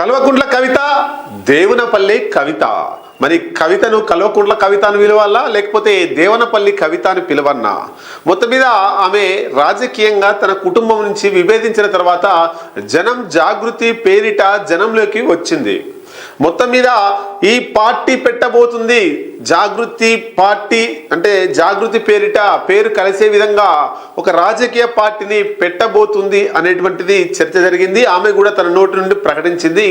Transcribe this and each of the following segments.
కల్వకుంట్ల కవిత దేవునపల్లి కవిత. మరి కవితను కల్వకుంట్ల కవిత అని పిలవాలా లేకపోతే దేవనపల్లి కవిత అని పిలవన్నా? మొత్తం మీద ఆమె రాజకీయంగా తన కుటుంబం నుంచి విభేదించిన తర్వాత జనం జాగృతి పేరిట జనంలోకి వచ్చింది. మొత్తం మీద ఈ పార్టీ పెట్టబోతుంది, జాగృతి పార్టీ అంటే జాగృతి పేరిట పేరు కలిసే విధంగా ఒక రాజకీయ పార్టీని పెట్టబోతుంది అనేటువంటిది చర్చ జరిగింది. ఆమె కూడా తన నోటి నుండి ప్రకటించింది.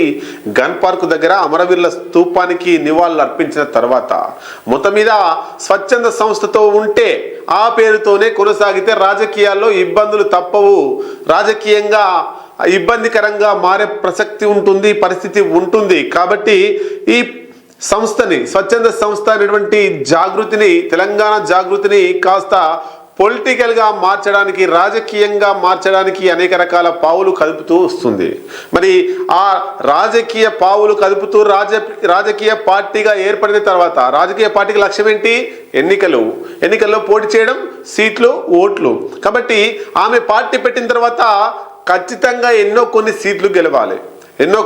గన్ పార్క్ దగ్గర అమరవీరుల స్తూపానికి నివాళులు అర్పించిన తర్వాత మొత్తం మీద స్వచ్ఛంద సంస్థతో ఉంటే ఆ పేరుతోనే కొనసాగితే రాజకీయాల్లో ఇబ్బందులు తప్పవు, రాజకీయంగా ఇబ్బందికరంగా మారే ప్రసక్తి ఉంటుంది, పరిస్థితి ఉంటుంది. కాబట్టి ఈ సంస్థని, స్వచ్ఛంద సంస్థ అనేటువంటి జాగృతిని, తెలంగాణ జాగృతిని కాస్త పొలిటికల్గా మార్చడానికి, రాజకీయంగా మార్చడానికి అనేక రకాల పావులు కదుపుతూ వస్తుంది. మరి ఆ రాజకీయ పావులు కదుపుతూ రాజకీయ పార్టీగా ఏర్పడిన తర్వాత రాజకీయ పార్టీకి లక్ష్యం ఏంటి? ఎన్నికల్లో పోటీ చేయడం, సీట్లు, ఓట్లు. కాబట్టి ఆమె పార్టీ పెట్టిన తర్వాత ఖచ్చితంగా కొన్ని సీట్లు గెలవాలి. ఎన్నో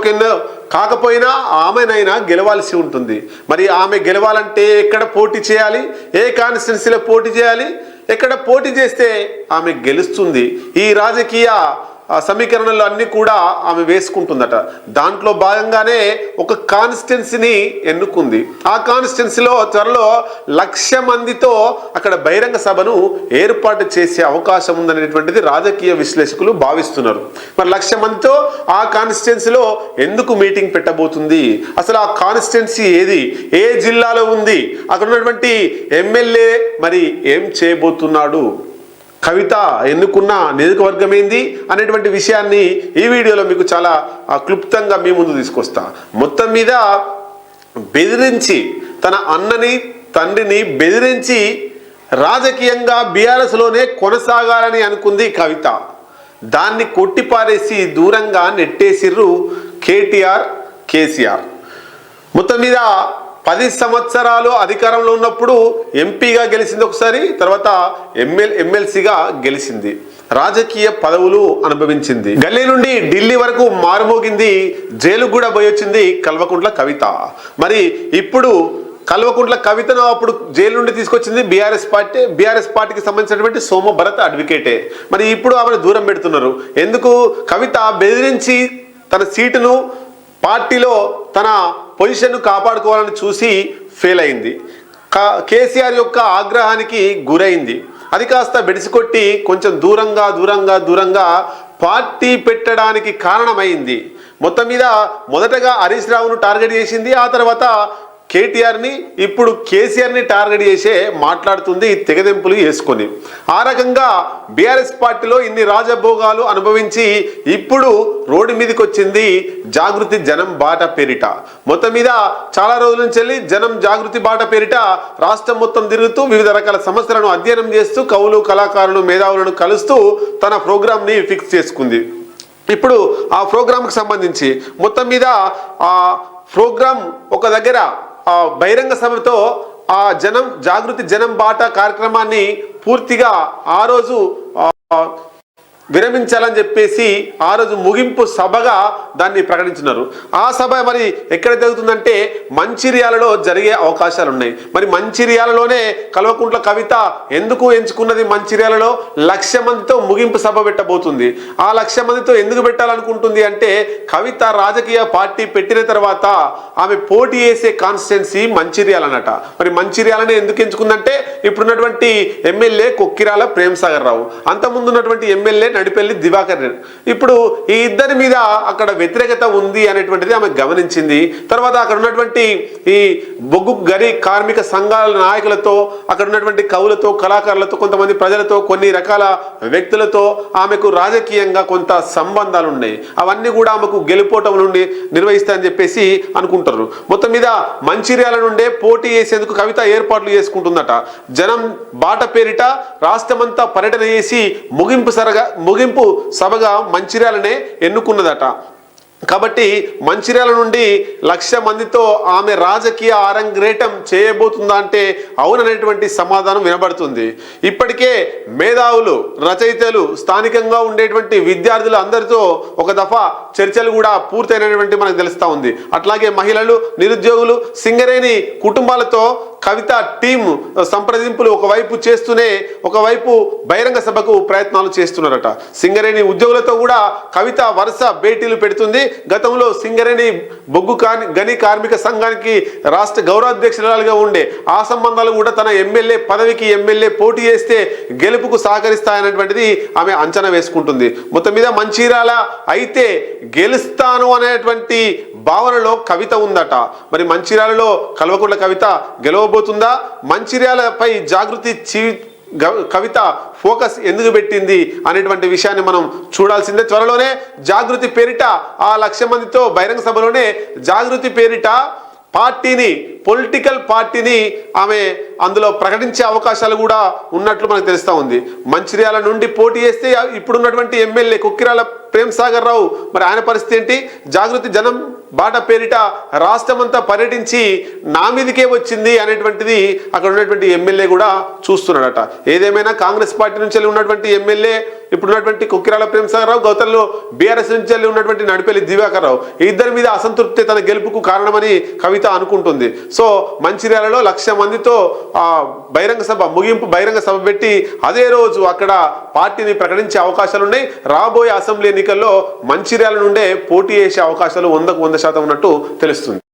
కాకపోయినా ఆమెనైనా గెలవాల్సి ఉంటుంది. మరి ఆమె గెలవాలంటే ఎక్కడ పోటీ చేయాలి, ఏ కాన్స్టిట్యున్సీలో పోటీ చేయాలి, ఎక్కడ పోటీ చేస్తే ఆమె గెలుస్తుంది, ఈ రాజకీయ సమీకరణలు అన్నీ కూడా ఆమె వేసుకుంటుందట. దాంట్లో భాగంగానే ఒక కాన్స్టిట్యున్సీని ఎన్నుకుంది. ఆ కాన్స్టిట్యున్సీలో త్వరలో 1,00,000 మందితో అక్కడ బహిరంగ సభను ఏర్పాటు చేసే అవకాశం ఉందనేటువంటిది రాజకీయ విశ్లేషకులు భావిస్తున్నారు. మరి 1,00,000 మందితో ఆ కాన్స్టిట్యున్సీలో ఎందుకు మీటింగ్ పెట్టబోతుంది? అసలు ఆ కాన్స్టిట్యున్సీ ఏది, ఏ జిల్లాలో ఉంది, అక్కడ ఉన్నటువంటి ఎమ్మెల్యే మరి ఏం చేయబోతున్నాడు, కవిత ఎన్నుకున్న నియోజకవర్గం ఏంది అనేటువంటి విషయాన్ని ఈ వీడియోలో మీకు చాలా క్లుప్తంగా మీ ముందు తీసుకొస్తా. మొత్తం మీద బెదిరించి, తన అన్నని తండ్రిని బెదిరించి రాజకీయంగా బీఆర్ఎస్లోనే కొనసాగాలని అనుకుంది కవిత. దాన్ని కొట్టిపారేసి దూరంగా నెట్టేసిర్రు కేటీఆర్, కేసీఆర్. మొత్తం మీద 10 సంవత్సరాలు అధికారంలో ఉన్నప్పుడు ఎంపీగా గెలిచింది ఒకసారి, తర్వాత ఎమ్మెల్సీగా గెలిచింది, రాజకీయ పదవులు అనుభవించింది, గల్లీ నుండి ఢిల్లీ వరకు మారుమోగింది, జైలు కూడా పోయొచ్చింది కల్వకుంట్ల కవిత. మరి ఇప్పుడు కల్వకుంట్ల కవితను అప్పుడు జైలు నుండి తీసుకొచ్చింది బీఆర్ఎస్ పార్టీకి సంబంధించినటువంటి సోమ భరత్ అడ్వకేటే. మరి ఇప్పుడు ఆమెను దూరం పెడుతున్నారు ఎందుకు? కవిత బెదిరించి తన సీటును, పార్టీలో తన పొజిషన్ను కాపాడుకోవాలని చూసి ఫెయిల్ అయింది. కేసీఆర్ యొక్క ఆగ్రహానికి గురైంది. అది కాస్త బెడిసికొట్టి కొంచెం దూరంగా పార్టీ పెట్టడానికి కారణమైంది. మొత్తం మీద మొదటగా హరీష్ రావును టార్గెట్ చేసింది, ఆ తర్వాత కేటీఆర్ని, ఇప్పుడు కేసీఆర్ని టార్గెట్ చేసే మాట్లాడుతుంది తెగదెంపులు వేసుకొని. ఆ రకంగా బీఆర్ఎస్ పార్టీలో ఇన్ని రాజభోగాలు అనుభవించి ఇప్పుడు రోడ్డు మీదకి వచ్చింది జాగృతి జనం బాట పేరిట. మొత్తం మీద చాలా రోజుల నుంచి వెళ్ళి జనం జాగృతి బాట పేరిట రాష్ట్రం మొత్తం తిరుగుతూ వివిధ రకాల సమస్యలను అధ్యయనం చేస్తూ కవులు, కళాకారులు, మేధావులను కలుస్తూ తన ప్రోగ్రామ్ని ఫిక్స్ చేసుకుంది. ఇప్పుడు ఆ ప్రోగ్రాంకి సంబంధించి మొత్తం మీద ఆ ప్రోగ్రాం ఒక దగ్గర బహిరంగ సభతో ఆ జాగృతి జనం బాట కార్యక్రమాన్ని పూర్తిగా ఆ రోజు విరమించాలని చెప్పేసి ఆ రోజు ముగింపు సభగా దాన్ని ప్రకటించున్నారు. ఆ సభ మరి ఎక్కడ జరుగుతుందంటే మంచిర్యాలలో జరిగే అవకాశాలు ఉన్నాయి. మరి మంచిర్యాలలోనే కల్వకుంట్ల కవిత ఎందుకు ఎంచుకున్నది? మంచిర్యాలలో 1,00,000 మందితో ముగింపు సభ పెట్టబోతుంది. ఆ 1,00,000 మందితో ఎందుకు పెట్టాలనుకుంటుంది అంటే, కవిత రాజకీయ పార్టీ పెట్టిన తర్వాత ఆమె పోటీ చేసే కాన్స్టిట్యున్సీ మంచిర్యాలనట. మరి మంచిర్యాలని ఎందుకు ఎంచుకుందంటే, ఇప్పుడున్నటువంటి ఎమ్మెల్యే కొక్కిరాల ప్రేమ్సాగర్ రావు, అంతకుముందు ఉన్నటువంటి ఎమ్మెల్యే నడిపెల్లి దివాకర్ రెడ్డి. ఇప్పుడు ఈ ఇద్దరి మీద అక్కడ వ్యతిరేకత ఉంది అనేటువంటిది ఆమె గమనించింది. తర్వాత అక్కడ ఉన్నటువంటి ఈ బొగ్గు గరి కార్మిక సంఘాల నాయకులతో, అక్కడ ఉన్నటువంటి కవులతో, కళాకారులతో, కొంతమంది ప్రజలతో, కొన్ని రకాల వ్యక్తులతో ఆమెకు రాజకీయంగా కొంత సంబంధాలు ఉన్నాయి. అవన్నీ కూడా ఆమెకు గెలుపోవటం నుండి నిర్వహిస్తాయని చెప్పేసి అనుకుంటారు. మొత్తం మీద మంచిర్యాల నుండే పోటీ చేసేందుకు కవిత ఏర్పాట్లు చేసుకుంటుందట. జనం బాట పేరిట రాష్ట్రమంతా పర్యటన చేసి ముగింపు సభగా మంచిర్యాలనే ఎన్నుకున్నదట. కాబట్టి మంచిర్యాల నుండి 1,00,000 మందితో ఆమె రాజకీయ అరంగేటం చేయబోతుందా అంటే అవుననేటువంటి సమాధానం వినబడుతుంది. ఇప్పటికే మేధావులు, రచయితలు, స్థానికంగా ఉండేటువంటి విద్యార్థులు అందరితో ఒక దఫా చర్చలు కూడా పూర్తయినటువంటి మనకు తెలుస్తా ఉంది. అట్లాగే మహిళలు, నిరుద్యోగులు, సింగరేణి కుటుంబాలతో కవిత టీం సంప్రదింపులు ఒకవైపు చేస్తూనే ఒకవైపు బహిరంగ సభకు ప్రయత్నాలు చేస్తున్నారట. సింగరేణి ఉద్యోగులతో కూడా కవిత వరుస భేటీలు పెడుతుంది. గతంలో సింగరేణి బొగ్గు గని కార్మిక సంఘానికి రాష్ట్ర గౌరవాధ్యక్షురాలుగా ఉండే ఆ సంబంధాలు కూడా తన ఎమ్మెల్యే పదవికి ఎమ్మెల్యే పోటీ చేస్తే గెలుపుకు సహకరిస్తాయనేటువంటిది ఆమె అంచనా వేసుకుంటుంది. మొత్తం మీద మంచిర్యాల అయితే గెలుస్తాను అనేటువంటి భావనలో కవిత ఉందట. మరి మంచిర్యాలలో కల్వకుంట్ల కవిత గెలవబోతుందా? మంచిర్యాలపై జాగృతి కవిత ఫోకస్ ఎందుకు పెట్టింది అనేటువంటి విషయాన్ని మనం చూడాల్సిందే. త్వరలోనే జాగృతి పేరిట ఆ 1,00,000 మందితో బహిరంగ సభలోనే జాగృతి పేరిట పార్టీని, పొలిటికల్ పార్టీని ఆమె అందులో ప్రకటించే అవకాశాలు కూడా ఉన్నట్లు మనకు తెలుస్తూ ఉంది. మంచిర్యాల నుండి పోటీ చేస్తే ఇప్పుడున్నటువంటి ఎమ్మెల్యే కుక్కిరాల ప్రేమ్సాగర్ రావు మరి ఆయన పరిస్థితి ఏంటి? జాగృతి జనం బాట పేరిట రాష్ట్రమంతా పర్యటించి నా మీదకే వచ్చింది అనేటువంటిది అక్కడ ఉన్నటువంటి ఎమ్మెల్యే కూడా చూస్తున్నాడట. ఏదేమైనా కాంగ్రెస్ పార్టీ నుంచి ఉన్నటువంటి ఎమ్మెల్యే ఇప్పుడున్నటువంటి కుక్కిరాల ప్రేమ్సాగర్ రావు, గౌతల్లో బీఆర్ఎస్ నుంచి ఉన్నటువంటి నడిపల్లి దివాకర్ రావు, ఈ ఇద్దరి మీద అసంతృప్తి తన గెలుపుకు కారణమని కవిత అనుకుంటుంది. సో మంచిర్యాలలో 1,00,000 మందితో బహిరంగ సభ ముగింపు బహిరంగ సభ పెట్టి అదే రోజు అక్కడ పార్టీని ప్రకటించే అవకాశాలు ఉన్నాయి. రాబోయే అసెంబ్లీ ఎన్నికల్లో మంచిర్యాల నుండే పోటీ చేసే అవకాశాలు 100% ఉన్నట్టు తెలుస్తుంది.